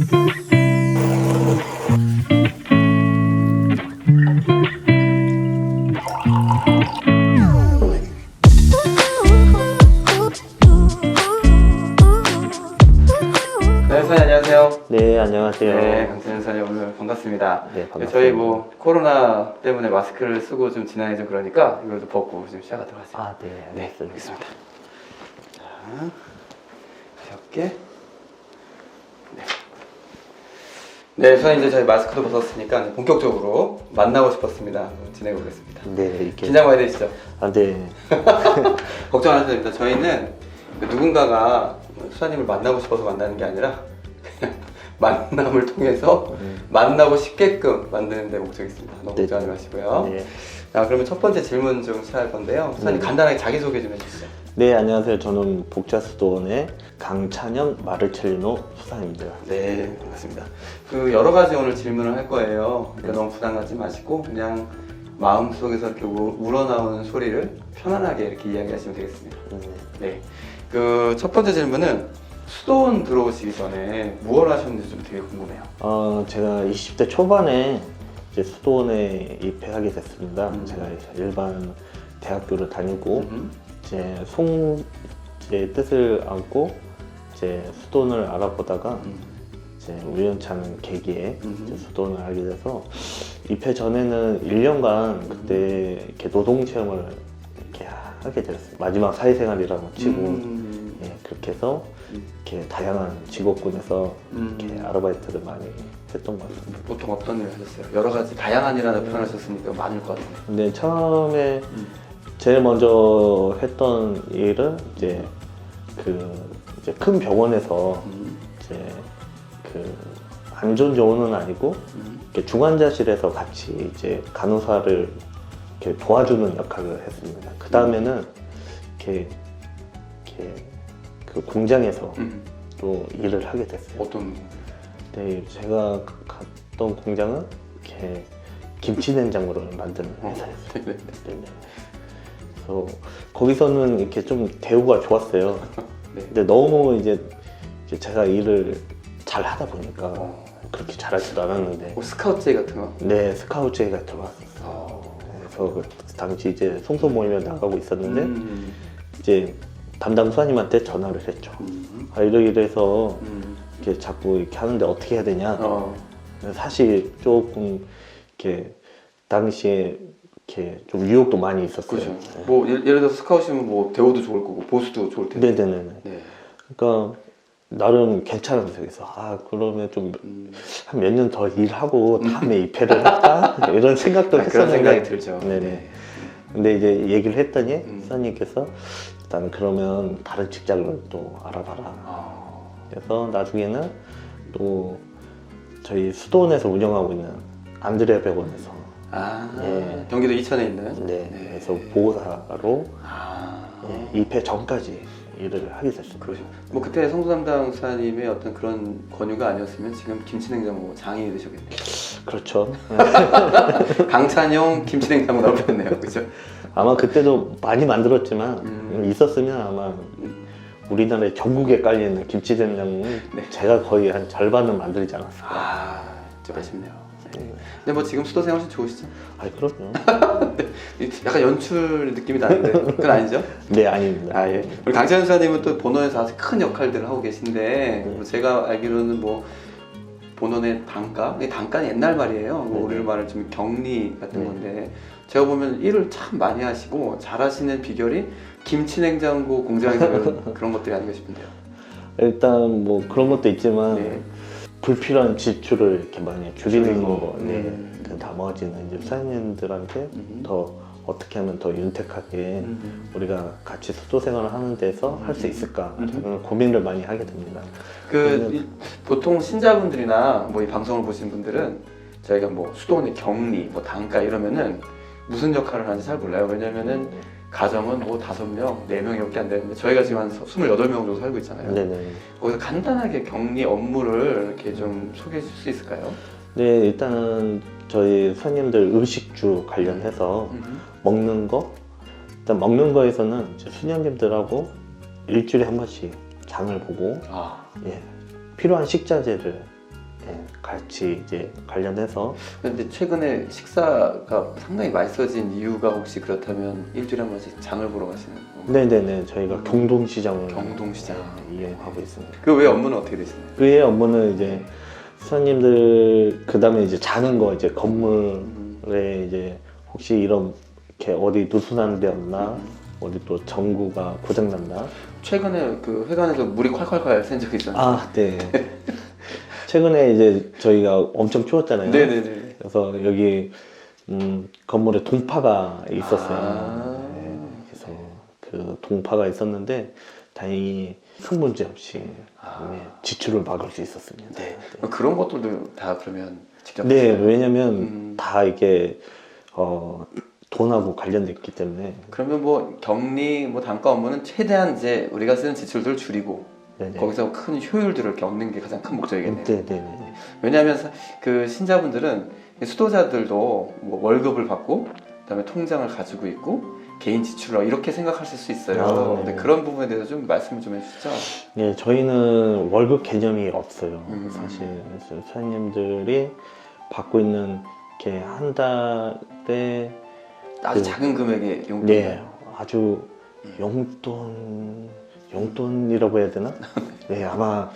네, 선생님 안녕하세요. 네, 안녕하세요. 네, 강찬현 선생님 오늘 반갑습니다. 네, 반갑습니다. 저희 뭐 코로나 때문에 마스크를 쓰고 좀 지난해 좀 그러니까 이걸도 벗고 좀 시작하도록 하겠습니다. 아, 네, 네, 알겠습니다. 알겠습니다. 자, 가볍게. 네. 네, 선생님 이제 저희 마스크도 벗었으니까 본격적으로 만나고 싶었습니다. 한번 진행해 보겠습니다. 네, 이렇게. 긴장 많이 되시죠? 아, 네. 걱정 안 하셔도 됩니다. 저희는 누군가가 수사님을 만나고 싶어서 만나는 게 아니라 그냥 만남을 통해서 만나고 싶게끔 만드는 데 목적이 있습니다. 너무 네. 걱정하지 마시고요. 네. 자, 그러면 첫 번째 질문 좀 시작할 건데요. 수사님 간단하게 자기소개 좀 해주시죠. 네, 안녕하세요. 저는 복자수도원의 강찬영 마르첼리노 수사입니다. 네, 반갑습니다. 그 여러 가지 오늘 질문을 할 거예요. 그러니까 너무 부담 갖지 마시고 그냥 마음속에서 이렇게 우러나오는 소리를 편안하게 이렇게 이야기하시면 되겠습니다. 네. 그 첫 번째 질문은 수도원 들어오시기 전에 무엇을 하셨는지 좀 되게 궁금해요. 제가 20대 초반에 이제 수도원에 입회하게 됐습니다. 제가 일반 대학교를 다니고 이제 제 뜻을 안고 이제 수도원을 알아보다가 이제 우연찮은 계기에 이제 수도원을 알게 돼서 입회 전에는 1년간 그때 이렇게 노동 체험을 이렇게 하게 됐어요. 마지막 사회생활이라고 치고 예, 그렇게 해서 이렇게 다양한 직업군에서 이렇게 아르바이트를 많이 했던 것 같습니다. 보통 어떤 일을 하셨어요? 여러 가지 다양한 일하는 표현하셨으니까 많을 것 같아요. 근데 처음에 제일 먼저 했던 일은 이제 이제 큰 병원에서 이제 안 좋은 병원은 아니고 이렇게 중환자실에서 같이 이제 간호사를 이렇게 도와주는 역할을 했습니다. 그 다음에는 이렇게 그 공장에서 또 일을 하게 됐어요. 어떤? 네, 제가 갔던 공장은 이렇게 김치 냉장고를 만드는 회사였어요. 네네. 네. 그래서 거기서는 이렇게 좀 대우가 좋았어요. 네. 근데 너무 이제 제가 일을 잘 하다 보니까 그렇게 잘하지도 않았는데, 스카우트 같은 거? 네, 스카우트 제의가 들어왔었어요. 그래서 그 당시 이제 송소 모임에 나가고 있었는데 이제 담당 수사님한테 전화를 했죠. 이래서 이렇게 자꾸 이렇게 하는데 어떻게 해야 되냐. 사실 조금 이렇게 당시에 이렇게 좀 유혹도 많이 있었어요. 그렇죠. 뭐 예를 들어서 스카우트면 뭐 대우도 좋을 거고 보수도 좋을 텐데. 네네네. 네. 그러니까 나름 괜찮았어요. 그래서 그러면 좀 한 몇 년 더 일하고 다음에 입회를 할까 이런 생각도 했었는데. 그런 생각이 들죠. 네네. 네. 근데 이제 얘기를 했더니 수사님께서 일단 그러면 다른 직장을 또 알아봐라. 그래서 나중에는 또 저희 수도원에서 운영하고 있는 안드레아 병원에서 예. 경기도 이천에 있는. 네. 그래서 보호사로 예, 입회 전까지 일을 하게 됐습니다. 그러죠. 뭐 그때 성수 담당 수사님의 어떤 그런 권유가 아니었으면 지금 김치냉장고 장인이 되셨겠네요. 그렇죠. 강찬용 김치냉장고 나올 뻔했네요. 그렇죠? 아마 그때도 많이 만들었지만 있었으면 아마 우리나라의 전국에 깔려있는 김치된장은 제가 거의 한 절반은 만들지 않았을까. 좀 아쉽네요. 네. 근데 뭐 지금 수도 생활 좀 좋으시죠? 그럼요. 약간 연출 느낌이 나는데 그건 아니죠? 네, 아닙니다. 예. 우리 강찬현 수사님은 또 본원에서 아주 큰 역할들을 하고 계신데 뭐 제가 알기로는 뭐 본원의 단가? 이 단가는 옛날 말이에요. 뭐 우리로 말을 좀 격리 같은 건데 제가 보면 일을 참 많이 하시고 잘하시는 비결이 김치냉장고 공장에서 그런 것들이 아닌가 싶은데요. 일단 뭐 그런 것도 있지만 네. 불필요한 지출을 이렇게 많이 줄이는 거. 네. 그 나머지는 이제 수사님들한테 더 어떻게 하면 더 윤택하게 우리가 같이 수도 생활을 하는 데서 할 수 있을까 저는 고민을 많이 하게 됩니다. 보통 신자분들이나 뭐 이 방송을 보시는 분들은 저희가 뭐 수도원의 격리, 뭐 단가 이러면은 무슨 역할을 하는지 잘 몰라요. 왜냐면은 가정은 뭐 5명, 4명 이렇게 안 되는데 저희가 지금 한 28명 정도 살고 있잖아요. 네네. 거기서 간단하게 격리 업무를 이렇게 좀 소개해 줄 수 있을까요? 네, 일단은 저희 수사님들 의식주 관련해서 먹는 거, 일단 먹는 거에서는 이제 수녀님들하고 일주일에 한 번씩 장을 보고 예, 필요한 식자재를 같이 이제 관련해서 근데 최근에 식사가 상당히 맛있어진 이유가 혹시 그렇다면 일주일에 한 번씩 장을 보러 가시는 건가요? 네네네 저희가 경동시장을 경동시장. 이용하고 있습니다. 그 외 업무는 어떻게 되시나요? 그의 업무는 이제 수사님들 그 다음에 이제 자는 거 이제 건물에 이제 혹시 이런 이렇게 어디 누수나는 데 없나 어디 또 전구가 고장났나 최근에 그 회관에서 물이 콸콸콸 샌 적이 있었는데. 아 네. 최근에 이제 저희가 엄청 추웠잖아요. 네네네. 그래서 여기 건물에 동파가 있었어요. 아. 네, 그래서 그 동파가 있었는데 다행히 큰 문제 없이 네, 지출을 막을 수 있었습니다. 네. 그런 것들도 다 그러면 직접 네, 하시나요? 왜냐면 다 이게 돈하고 관련됐기 때문에. 그러면 뭐 격리 뭐 단가 업무는 최대한 이제 우리가 쓰는 지출들을 줄이고 네네. 거기서 큰 효율들을 이렇게 얻는 게 가장 큰 목적이겠네요. 네네네. 왜냐하면 그 신자분들은 수도자들도 뭐 월급을 받고 그다음에 통장을 가지고 있고 개인 지출을 이렇게 생각하실 수 있어요. 아, 네. 근데 그런 부분에 대해서 좀 말씀을 좀 해주시죠. 네, 저희는 월급 개념이 없어요. 음. 사실 사장님들이 받고 있는 이렇게 한 달에 아주 그- 작은 금액의 용돈. 네, 아주 용돈이라고 해야 되나? 네, 아마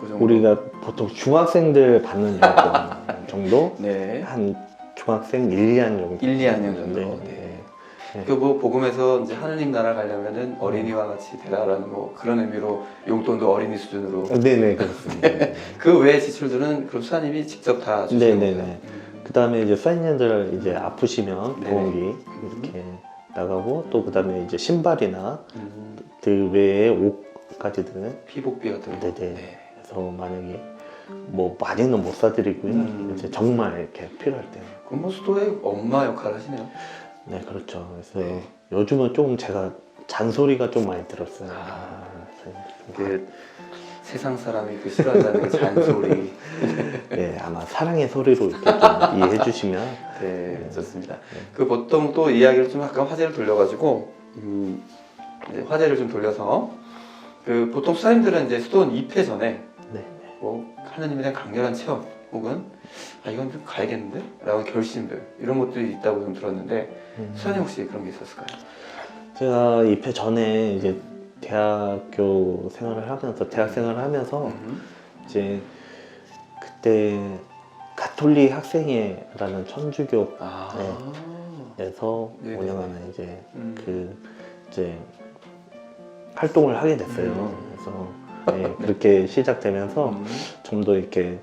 그 정도. 우리가 보통 중학생들 받는 용돈 정도? 네. 한 중학생 1, 2학년 정도. 1, 2학년 정도. 네. 네. 그 뭐 복음에서 이제 하느님 나라 가려면은 어린이와 같이 되라라는 뭐 그런 의미로 용돈도 어린이 수준으로. 네네, 그렇습니다. 그 외의 지출들은 그럼 수사님이 직접 다 주시는 네네네. 건가요? 그 다음에 이제 사인님들 이제 아프시면 네. 보험비 이렇게 나가고 또 그 다음에 이제 신발이나 음, 그 외에 옷까지는 피복비 같은 거. 네네. 네. 그래서 만약에 뭐 많이는 못 사드리고요. 이제 정말 이렇게 필요할 때. 그럼 뭐 수도의 엄마 역할을 하시네요. 네, 그렇죠. 그래서 네. 요즘은 조금 제가 잔소리가 좀 많이 들었어요. 아. 그래서 그 세상 사람이 그 싫어한다는 그 잔소리. 네, 아마 사랑의 소리로 이렇게 좀 이해해 주시면. 네, 좋습니다. 그 보통 또 이야기를 좀 약간 화제를 돌려가지고 이제 화제를 좀 돌려서 그 보통 수사님들은 이제 수도원 입회 전에 네. 뭐 하느님에 대한 강렬한 체험 혹은 아 이건 좀 가야겠는데? 라는 결심들 이런 것들이 있다고 좀 들었는데 수사님 혹시 그런 게 있었을까요? 제가 입회 전에 이제 대학교 생활을 하면서 대학 생활을 하면서 이제 그때 가톨릭 학생회라는 천주교에서 아, 네네. 운영하는 이제 음. 그 이제 활동을 하게 됐어요. 그래서 네, 그렇게 시작되면서 좀 더 이렇게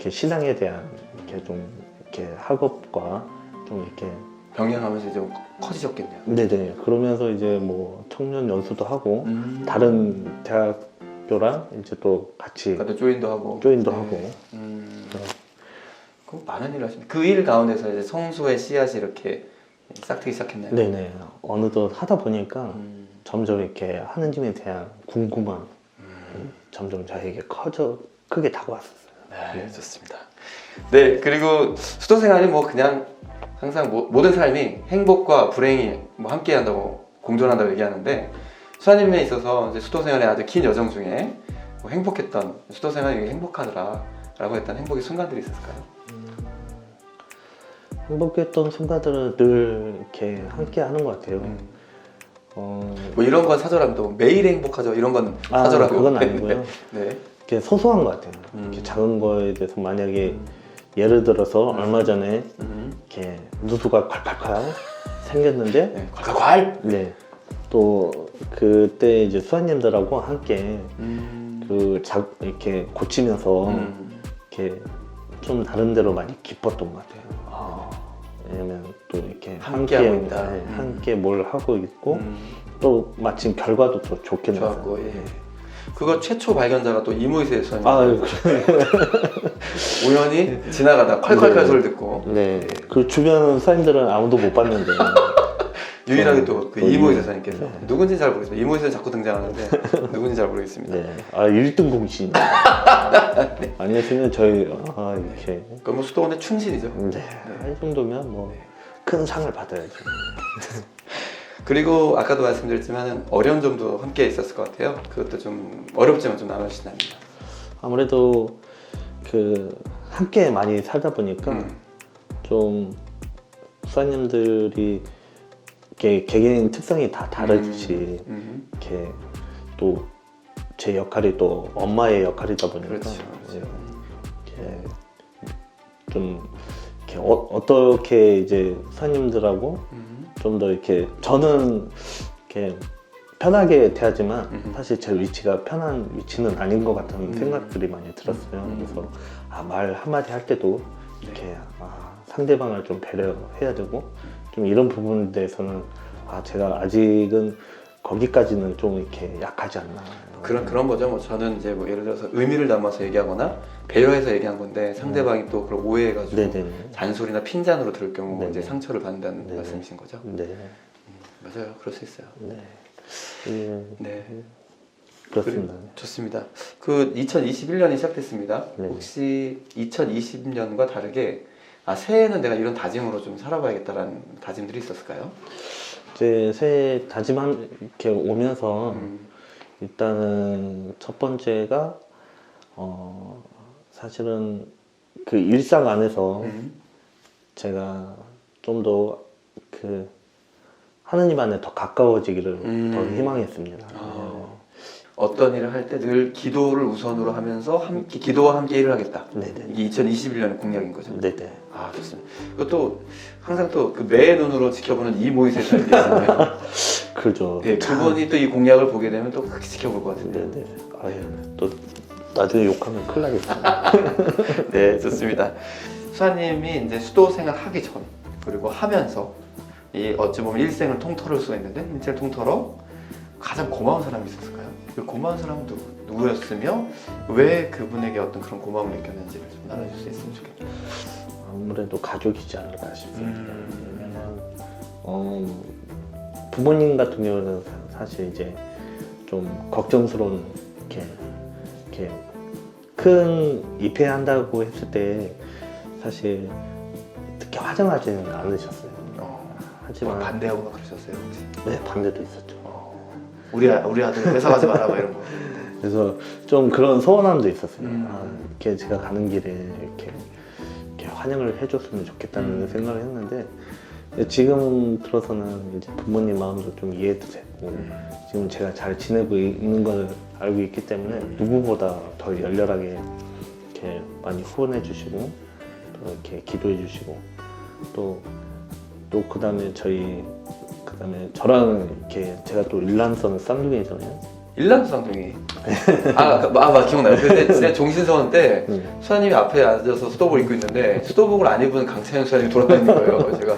신앙에 대한 이렇게 좀 이렇게 학업과 좀 이렇게 병행하면서 이제 커지셨겠네요. 네네 그러면서 이제 뭐 청년 연수도 하고 음. 다른 대학교랑 이제 또 같이 그러니까 또 조인도 하고. 조인도 네. 하고 그 많은 일을 하십니다. 그 일 가운데서 이제 성수의 씨앗이 이렇게 싹트기 시작했나요? 네네 어느덧 하다 보니까 음. 점점 이렇게 하느님에 대한 궁금함 점점 저에게 크게 다가왔었어요. 네, 좋습니다. 네, 그리고 수도 생활이 뭐 그냥 항상 모든 삶이 행복과 불행이 뭐 함께 한다고 공존한다고 얘기하는데 수사님에 있어서 이제 수도 생활의 아주 긴 여정 중에 뭐 행복했던 수도 생활이 행복하더라라고 했던 행복의 순간들이 있었을까요? 행복했던 순간들은 늘 이렇게 함께 하는 것 같아요. 뭐 이런 건 사줘라면 또 매일 행복하죠. 이런 건 사줘라고. 그건 아니고요. 네. 이렇게 소소한 것 같아요. 이렇게 작은 거에 대해서 만약에 예를 들어서 얼마 전에 이렇게 누수가 콸콸콸 생겼는데 네. 콸콸콸. 네. 또 그때 이제 수사님들하고 함께 이렇게 고치면서 이렇게 좀 나름대로 많이 기뻤던 것 같아요. 왜냐면 또 이렇게 함께 하고 있다. 네, 함께 뭘 하고 있고 또 마침 결과도 또 좋게 좋았고, 나왔어요. 예. 그거 최초 발견자가 또 이모이세 수사님. 네. 우연히 지나가다 콸콸콸 네. 소리 듣고 네. 그 주변 사람들은 아무도 못 봤는데 유일하게 또 그 또 이모이세 이- 사님께서 네. 누군지 잘 모르겠어요. 이모이세는 자꾸 등장하는데 누군지 잘 모르겠습니다. 네. 1등 공신. 아니었으면 저희 이렇게 그럼 뭐 수도원의 충실이죠. 네. 할 정도면 뭐 큰 상을 받아야죠. 그리고 아까도 말씀드렸지만 어려운 점도 함께 있었을 것 같아요. 그것도 좀 어렵지만 좀 나눠주신답니다. 아무래도 그 함께 많이 살다 보니까 좀 수사님들이 이렇게 개개인 특성이 다 다르듯이 이렇게 또 제 역할이 또 엄마의 역할이다 보니까 그렇죠. 이렇게 좀 이렇게 어떻게 이제 수사님들하고 좀 더 이렇게 저는 이렇게 편하게 대하지만 사실 제 위치가 편한 위치는 아닌 것 같은 생각들이 많이 들었어요. 그래서 말 한마디 할 때도 이렇게 상대방을 좀 배려해야 되고 좀 이런 부분에 대해서는 제가 아직은 거기까지는 좀 이렇게 약하지 않나. 그런 거죠. 뭐 저는 이제 뭐 예를 들어서 의미를 담아서 얘기하거나 배려해서 얘기한 건데 상대방이 또 그걸 오해해가지고 네네. 잔소리나 핀잔으로 들을 경우 네네. 이제 상처를 받는다는 네네. 말씀이신 거죠. 네. 맞아요. 그럴 수 있어요. 네. 네. 그렇습니다. 좋습니다. 그 2021년이 시작됐습니다. 네. 혹시 2020년과 다르게 새해에는 내가 이런 다짐으로 좀 살아봐야겠다라는 다짐들이 있었을까요? 이제 새해 다짐한 이렇게 오면서 일단은 첫 번째가 사실은 그 일상 안에서 제가 좀 더 그 하느님 안에 더 가까워지기를 더 희망했습니다. 어떤 일을 할 때 늘 기도를 우선으로 하면서 함께 기도와 함께 일을 하겠다. 네네. 이게 2021년의 공약인 거죠. 네네. 좋습니다. 그것도 항상 또 그 매의 눈으로 지켜보는 이 모이세서 있잖아요. 그죠. 네, 그분이 또 이 공약을 보게 되면 또 크게 지켜볼 것 같은데. 네네. 또 나중에 욕하면 큰일 나겠다. 네, 좋습니다. 수아님이 이제 수도 생활 하기 전 그리고 하면서 이 어찌 보면 일생을 통틀을 수가 있는데 일생을 통틀어 가장 고마운 사람이 있었을까요? 그 고마운 사람은 누구였으며 왜 그분에게 어떤 그런 고마움을 느꼈는지를 좀 나눠줄 수 있으면 좋겠네요. 아무래도 가족이지 않을까 싶습니다. 왜냐면 부모님 같은 경우는 사실 이제 좀 걱정스러운 이렇게 큰 입회한다고 했을 때 사실 특히 화장하지는 않으셨어요. 하지만 반대하거나 그러셨어요 혹시? 네, 반대도 있었죠. 우리 아들 회사 가지 마라 막 이런 거. 그래서 좀 그런 서운함도 있었어요. 이렇게 제가 가는 길에 이렇게 환영을 해줬으면 좋겠다는 생각을 했는데 지금 들어서는 이제 부모님 마음도 좀 이해도 되고 지금 제가 잘 지내고 있는 걸 알고 있기 때문에 누구보다 더 열렬하게 이렇게 많이 후원해 주시고 또 이렇게 기도해 주시고 또 그다음에 저랑 이렇게 제가 또 일란성 쌍둥이잖아요. 일란수 쌍둥이. 맞 기억나요. 그때 진짜 종신서원 때 수아님이 앞에 앉아서 수도복을 입고 있는데 수도복을 안 입은 강찬영 수아님이 돌아다니는 거예요. 제가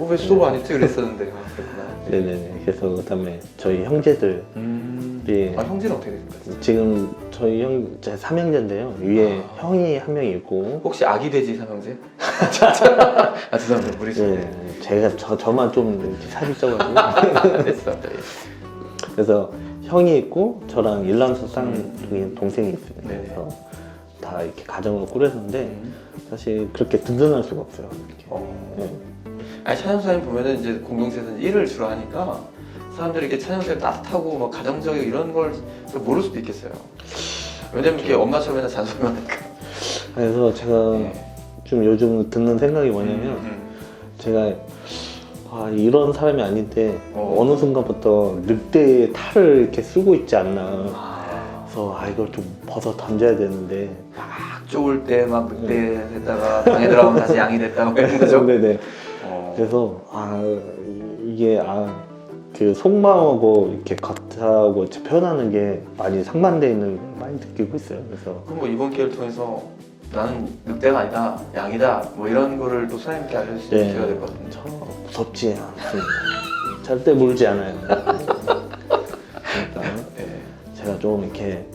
왜 수도복 안 입지 그랬었는데 그랬구나. 네네네. 그래서 그다음에 저희 형제들이 형제는 어떻게 됩니까? 지금 저희 제 삼형제인데요. 위에 형이 한 명 있고 혹시 아기 돼지 삼형제? 죄송합니다. 무리수네. 네, 제가 저만 좀 이렇게 살이 쪄가지고 됐습니다. 그래서 형이 있고 저랑 일란서 쌍둥이 동생이 있습니다. 네. 그래서 다 이렇게 가정을 꾸렸는데 사실 그렇게 든든할 수가 없어요. 이렇게. 네. 찬영사님 보면은 이제 공동체에서 일을 주로 하니까 사람들이 이렇게 찬영사님 따뜻하고 막 가정적이고 이런 걸 모를 수도 있겠어요. 왜냐면 이렇게 엄마처럼 맨날 잔소리만 하니까. 그래서 제가 좀 요즘 듣는 생각이 뭐냐면 제가 이런 사람이 아닌데 어느 순간부터 늑대의 탈을 이렇게 쓰고 있지 않나. 그래서 이걸 좀 벗어 던져야 되는데 막 좋을 때 막 늑대 됐다가 방에 들어가면 다시 양이 됐다가 이런 거죠. 네네. 그래서 이게 그 속마음하고 이렇게 겉하고 표현하는 게 많이 상반되어 있는 걸 많이 느끼고 있어요. 그래서 그럼 뭐 이번 기회를 통해서 나는 늑대가 아니다, 양이다, 뭐 이런 거를 또 사장님께 알려줄 수 있는 기회가 될 것 같은데. 저 무섭지 않습니다. 절대 물지 않아요. 그러니까 제가 좀 이렇게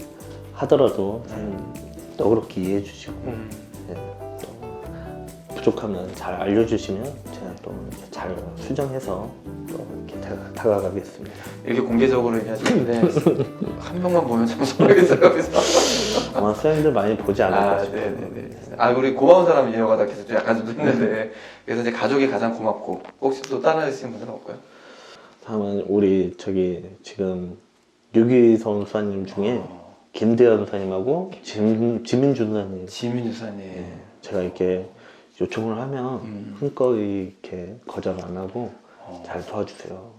하더라도 너그럽게 이해해 주시고 또 부족하면 잘 알려주시면 제가 또 이렇게 잘 수정해서 또 이렇게 다가가겠습니다. 이렇게 공개적으로 얘기하시는데 한 명만 보면 참 모르겠어요. 그래서 아마 수행들 많이 보지 않을까 싶어요. 네네네. 우리 고마운 사람 이어가다 계속 약간 좀 듣는데 그래서 이제 가족이 가장 고맙고 혹시 또 따라하시는 분들은 없고요? 다음은 우리 지금 유기성 수사님 중에 김대현 선생님하고 지민주 선생님. 지민주 사님. 예, 제가 이렇게 요청을 하면 흔쾌히 이렇게 거절 안 하고 잘 도와주세요.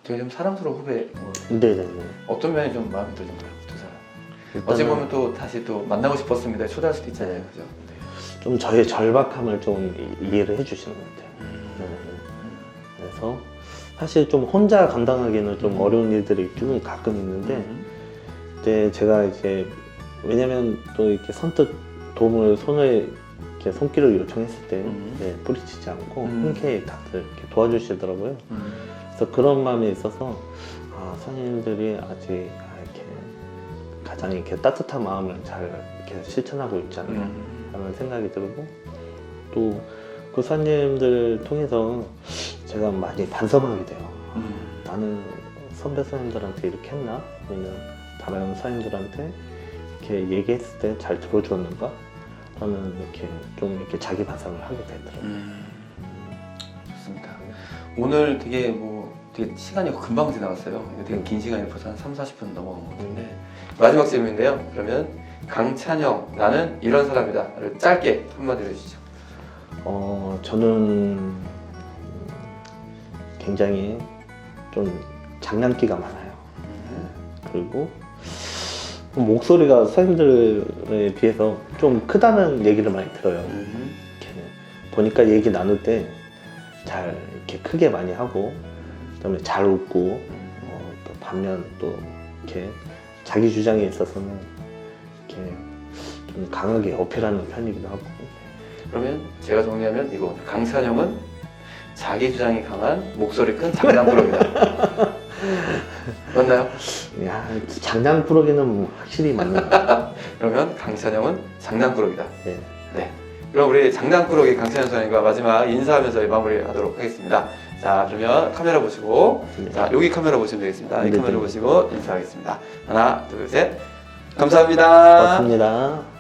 되게 좀 사랑스러운 후배. 네네네. 어떤 면이 좀 마음에 들던가요, 두 사람? 일단은 어찌 보면 또 다시 또 만나고 싶었습니다. 초대할 수도 있잖아요, 그죠? 좀 저의 절박함을 좀 이해를 해주시는 것 같아요. 그래서 사실 좀 혼자 감당하기는 좀 어려운 일들이 좀 가끔 있는데, 근데 제가 이제 왜냐면 또 이렇게 선뜻 도움을 이렇게 손길을 요청했을 때 네, 뿌리치지 않고 흔쾌히 다들 이렇게 도와주시더라고요. 그래서 그런 마음이 있어서 선생님들이 아직 이렇게 가장 이렇게 따뜻한 마음을 잘 이렇게 실천하고 있지 않나 라는 생각이 들고, 또 그 선생님들 통해서 제가 많이 반성하게 돼요. 나는 선배 선생님들한테 이렇게 했나? 아니면 다른 선생님들한테 이렇게 얘기했을 때 잘 들어줬는가? 라는 이렇게 좀 이렇게 자기 반성을 하게 되더라고요. 좋습니다. 오늘 되게 되게 시간이 금방 지나갔어요. 되게 긴 시간이 벌써 한 3-40분 넘어간 것 같은데 마지막 질문인데요. 그러면 강찬영, 나는 이런 사람이다를 짧게 한마디로 해주시죠. 저는 굉장히 좀 장난기가 많아요. 그리고 목소리가 선생님들에 비해서 좀 크다는 얘기를 많이 들어요. 이렇게 보니까 얘기 나눌 때 잘 이렇게 크게 많이 하고, 그다음에 잘 웃고, 또 반면 또 이렇게 자기 주장에 있어서는 이렇게 좀 강하게 어필하는 편이기도 하고. 그러면 제가 정리하면 이거 강찬영은 자기 주장이 강한 목소리 큰 장난꾸러기다. 맞나요? 야, 장난꾸러기는 확실히 맞는 것 같아요. 그러면 강찬영은 장난꾸러기다. 네. 네. 그럼 우리 장난꾸러기 강찬영 선생님과 마지막 인사하면서 마무리하도록 하겠습니다. 자, 그러면 카메라 보시고, 네. 자, 여기 카메라 보시면 되겠습니다. 이 네, 카메라 네. 보시고 인사하겠습니다. 하나, 둘, 셋. 감사합니다. 고맙습니다.